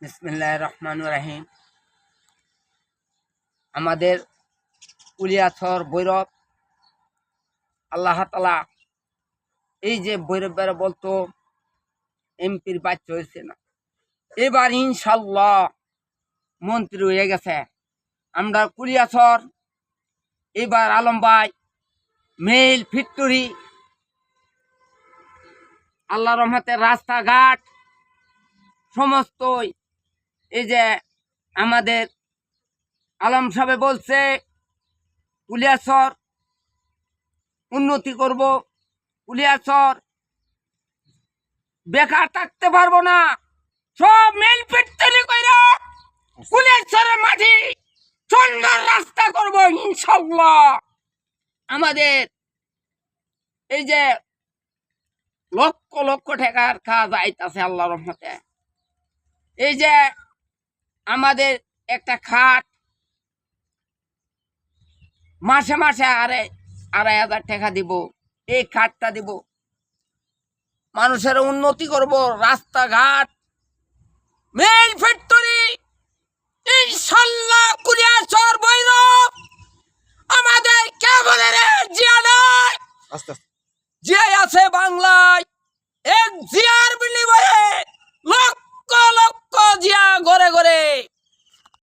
বিসমিল্লাহির রহমানির রহিম। আমাদের কুলিয়াছর ভৈরব আল্লাহ তাআলা এই যে ভৈরবের বলতো এমপির বাচ্চা হয়েছে না, এবার ইনশাল্লাহ মন্ত্রী হয়ে গেছে। আমরা কুলিয়াছর এবার আলম ভাই মেইল ফ্যাক্টরি আল্লাহ রহমতের রাস্তাঘাট সমস্ত এই যে আমাদের আলম সাহেব বলছে কুলিয়াছর উন্নতি করব, কুলিয়াছর বেকার থাকতে পারবো না, সব মেইল ফ্যাক্টরি কইরা কুলিয়াছরের মাটি সুন্দর রাস্তা করব ইনশাআল্লাহ। আমাদের এই যে লক্ষ লক্ষ টাকার কাজ আইতাছে আল্লাহর রহমতে। এই যে আমাদের একটা খাট মাসে মাসে 2,500 টাকা দিব, এই খাটটা দিব, মানুষের উন্নতি করব, রাস্তাঘাট মেইল ফ্যাক্টরি ইনশাল্লাহ। কুলিয়াছর ভৈরব আমাদের কেবলের জিয়া নাই, জিয়া আছে বাংলায়। এক জিয়ার বিনিময়ে লক্ষ লক্ষ জিয়া ঘরে ঘরে